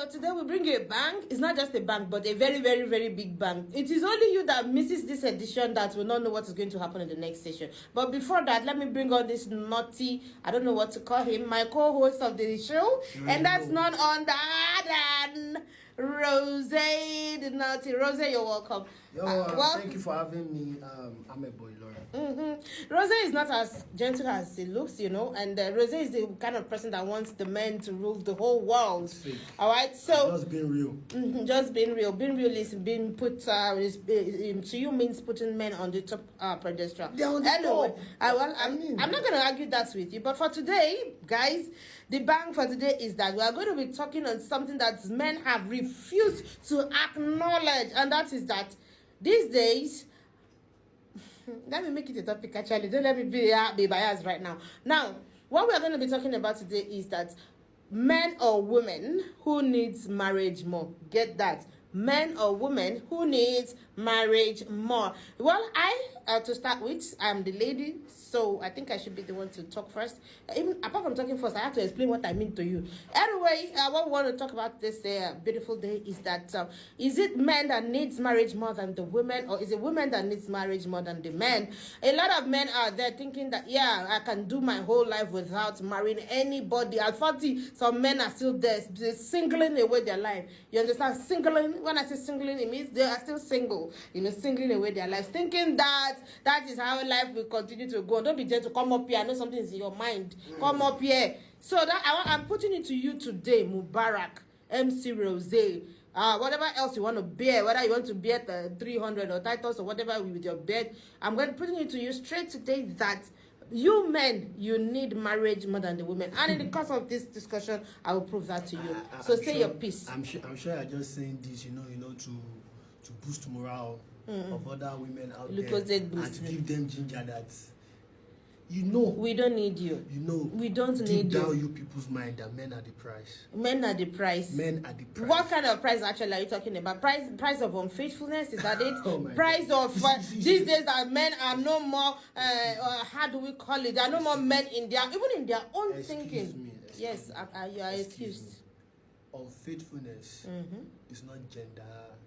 So today we bring you a bang. It's not just a bang, but a very, very, very big bang. It is only you that misses this edition that will not know what is going to happen in the next session. But before that, let me bring on this naughty, I don't know what to call him, my co-host of the show. And that's none other than Rose, the naughty. Rose, you're welcome. Thank you for having me. I'm a boy, Laura. Rose is not as gentle as it looks, you know, and Rose is the kind of person that wants the men to rule the whole world. All right, so just being real. Just being real. Being real is being put. To you means putting men on the top pedestal. Anyway, I'm not going to argue that with you. But for today, guys, the bang for today is that we are going to be talking on something that men have refused to acknowledge, and that is that these days. Let me make it a topic, actually. Don't let me be biased right now. Now, what we are going to be talking about today is that men or women who needs marriage more. Get that? Men or women who needs marriage more. Well, to start with, I'm the lady, so I think I should be the one to talk first. Even apart from talking first, I have to explain what I mean to you. Anyway, what we want to talk about this beautiful day is that is it men that needs marriage more than the women, or is it women that needs marriage more than the men? A lot of men are there thinking that, yeah, I can do my whole life without marrying anybody. At 40, some men are still there, singling away their life. You understand? Singling. When I say singling, it means they are still single, you know, singling away their lives, thinking that is how life will continue to go. Don't be there to come up here. I know something is in your mind. Come up here. So that I'm putting it to you today, Mubarak, MC Rose, whatever else you want to bear, whether you want to bear the 300 or titles or whatever with your bed, I'm going to putting it to you straight today that you men, you need marriage more than the women. And in the course of this discussion, I will prove that to you. So say your piece. I'm sure you're just saying this, you know, to boost morale of other women out there and to give them ginger that, you know, we don't need you. You know, we don't deep need down you. You people's mind that men are the price. Men are the price. Men are the price. What kind of price actually are you talking about? Price of unfaithfulness? Is that it? Oh my price God. Of these days that men are no more. How do we call it? There are no more men in their own thinking. Yes, you are excused. Unfaithfulness is not gender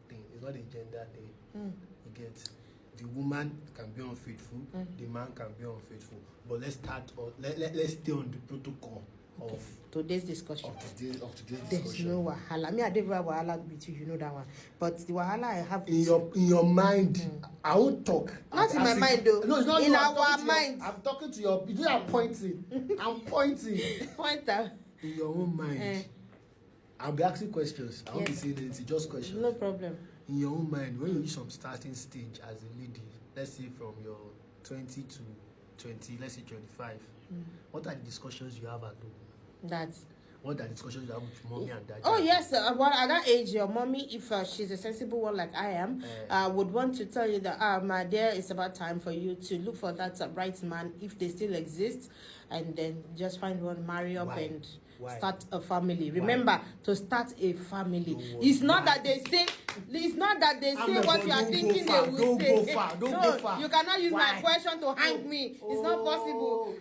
thing. It's not a gender thing. You get. The woman can be unfaithful, the man can be unfaithful. But let's stay on the protocol of today's discussion. Of today's There's discussion. no wahala. Me, I don't have wahala with you, you know that one. But the wahala I have in your mind, I won't talk. Not in my mind though. No, it's not in you. our mind. I'm talking to your. You are pointing. I'm pointing. Pointer. In your own mind. I'll be asking questions. I won't be saying anything. Just questions. No problem. In your own mind, when you reach some starting stage as a lady, let's say from your 20 to 20, let's say 25, what are the discussions you have at home? What are the discussions you have with mommy and daddy? Oh yes, well at that age, your mommy, if she's a sensible one like I am, would want to tell you that, my dear, it's about time for you to look for that right man if they still exist, and then just find one, marry up and start a family. Remember, to start a family. It's not that they say what you are thinking they will say. Don't go far. You cannot use my question to hang me. It's not possible.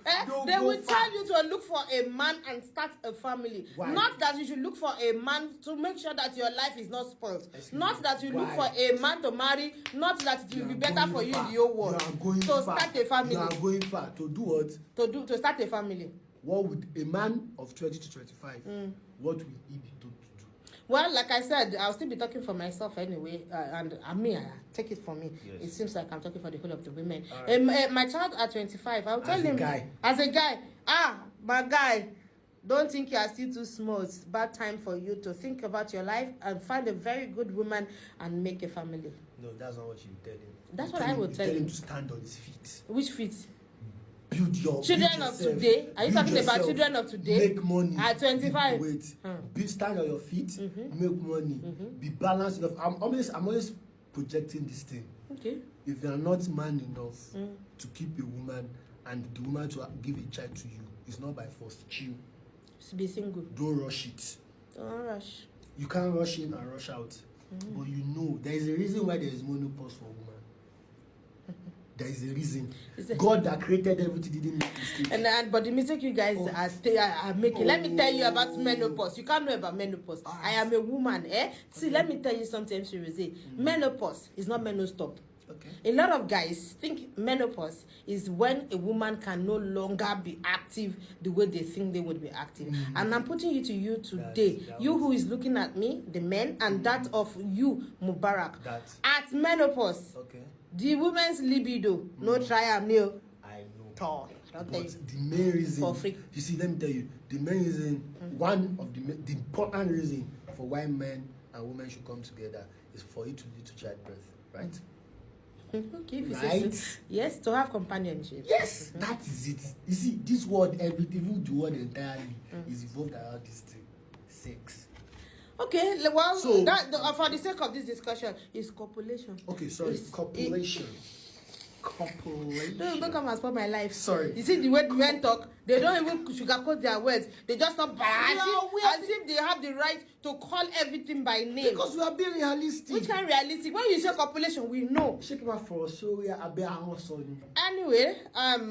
They will tell you to look for a man and start a family. Why? Not that you should look for a man to make sure that your life is not spoiled. Not that you look for a man to marry. Not that it will be better for you in the whole world. To start a family. You are going far. To do what? To start a family. What would a man of 20 to 25, what will he be told to do? Well, like I said, I'll still be talking for myself anyway, and I take it for me. Yes. It seems like I'm talking for the whole of the women. Right. My child at 25, I'll tell him, as a guy, my guy, don't think you are still too small. It's bad time for you to think about your life and find a very good woman and make a family. No, that's not what you tell him. That's what I would tell him. Tell him to stand on his feet. Which feet? Build children of today. Are you talking about children of today? Make money at 25. Stand on your feet. Make money. Be balanced enough. I'm always projecting this thing. Okay. If you are not man enough to keep a woman and the woman to give a child to you, it's not by force. Chill. Be single. Don't rush it. Don't rush. You can't rush in and rush out. But you know there is a reason why there is menopause for a woman. there is a reason. God that created everything didn't make mistake. But the mistake you guys are making. Let me tell you about menopause. You can't know about menopause. I am a woman. See, let me tell you something, Shirizi. Menopause is not menostop. Okay. A lot of guys think menopause is when a woman can no longer be active the way they think they would be active. And I'm putting it to you today, you who is looking at me, the men, and that of you, Mubarak. At menopause, the woman's libido, no trial, I know. Tall. But the main reason, for free. You see, let me tell you, the main reason, one of the important reason for why men and women should come together is for it to lead to childbirth, right? Okay, if you right? say so. Yes, to have companionship. Yes, that is it. You see, this word, even the word entirely, is evolved around this thing, sex. Okay, well, so, for the sake of this discussion, is copulation. Okay, sorry, copulation. Copulation. Don't come and spoil my life. Sorry. You see the way the men talk, they don't even sugarcoat their words. They just talk as if they have the right to call everything by name. Because we are being realistic. Which kind of realistic? When you say copulation, we know. Anyway,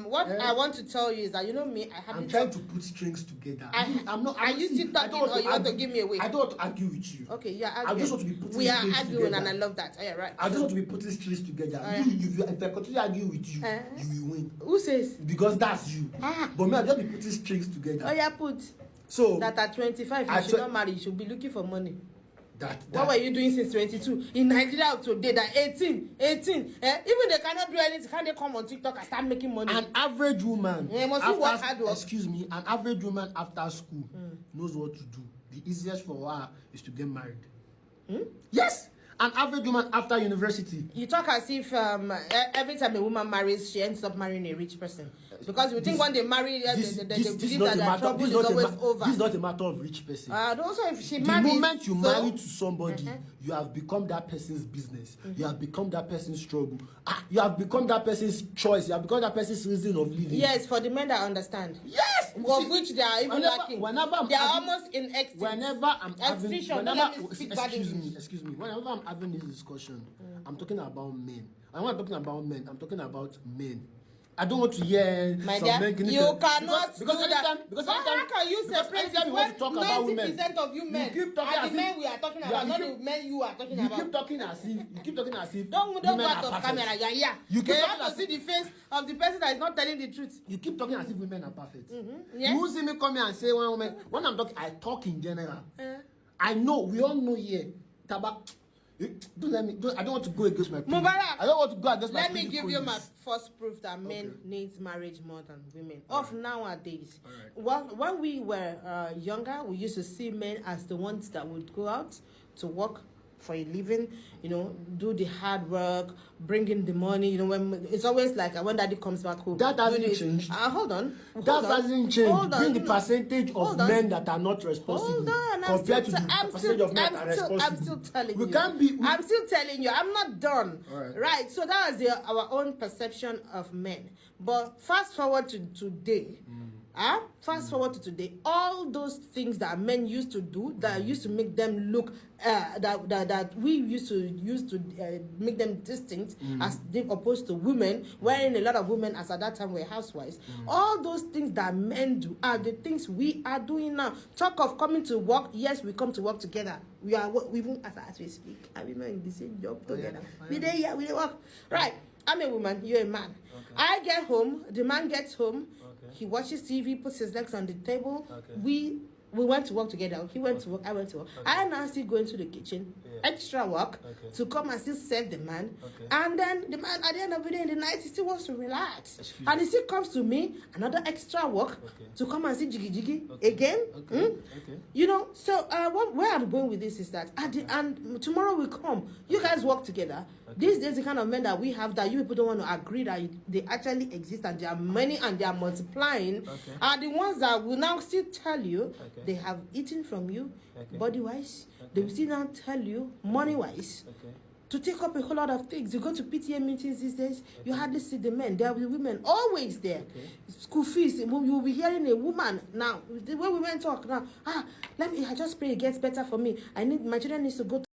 what I want to tell you is that, you know me, I'm trying to put strings together. I'm not. Are you still talking or you want to give me away? I don't want to argue with you. Okay, yeah, arguing. I just want to be putting we are strings arguing together. And I love that. Yeah, right. I just want to be putting strings together. If I continue arguing with you, you will win. Who says? Because that's you. But me, I'll just be putting strings together. Oh yeah, put. So that at 25 you should not marry. You should be looking for money. What were you doing since 22? In Nigeria up to today, that 18. Even they cannot do anything. Can they come on TikTok and start making money? An average woman, excuse me, an average woman after school knows what to do. The easiest for her is to get married. Yes. An average woman after university. You talk as if every time a woman marries, she ends up marrying a rich person. Because you think when they marry, this is not a matter of rich person. Also, if she the moment you marry to somebody, you have become that person's business. You have become that person's struggle. You have become that person's choice. You have become that person's reason of living. Yes, for the men that understand. Yes, of which they are even lacking. They are almost in extinct. Whenever I'm having, excuse me. Whenever I'm having this discussion, I'm talking about men. And when I'm talking about men, I'm talking about men. I don't want to hear men. You cannot because anytime how can you separate it when 90% of you men are the men we are talking about, not the men you are talking about. You keep talking as if don't go out of camera. Yeah. You keep have to see the face of the person that is not telling the truth. You keep talking as if women are perfect. Yes. You won't see me come here and say one woman. When I'm talking, I talk in general. I know, we all know here. I don't want to go against my people. Mubarak, I don't want to go against my Let me give you my first proof that men needs marriage more than women. Nowadays. When we were younger, we used to see men as the ones that would go out to work for a living, do the hard work, bring in the money. When it's always like when daddy comes back home. That hasn't changed. Hold on. That hasn't changed. Bring the percentage of men that are not responsible compared to the percentage of men that are responsible. I'm still telling you. I'm still telling you. I'm not done. Right. Right. So that was our own perception of men. But fast forward to today. Fast forward to today, all those things that men used to do that used to make them look that we used to make them distinct as opposed to women, wherein a lot of women as at that time were housewives. All those things that men do are the things we are doing now. Talk of coming to work. Yes, we come to work together. We even as we speak, are we not in the same job together? We work. Right. I'm a woman, you're a man. I get home, the man gets home, he watches TV, puts his legs on the table. We went to work together. He went to work, I went to work. I now still go into the kitchen, extra work, to come and still serve the man. And then the man, at the end of the day, in the night, he still wants to relax. And he still comes to me, another extra work, to come and see jiggy again. So where I'm going with this is that, and tomorrow will come. You guys work together. These days, the kind of men that we have that you people don't want to agree that they actually exist and they are many and they are multiplying are the ones that will now still tell you they have eaten from you body-wise. They will still now tell you money-wise to take up a whole lot of things. You go to PTA meetings these days, you hardly see the men. There will be women always there. School fees, you will be hearing a woman now. The way women talk now, I just pray it gets better for me. My children needs to go to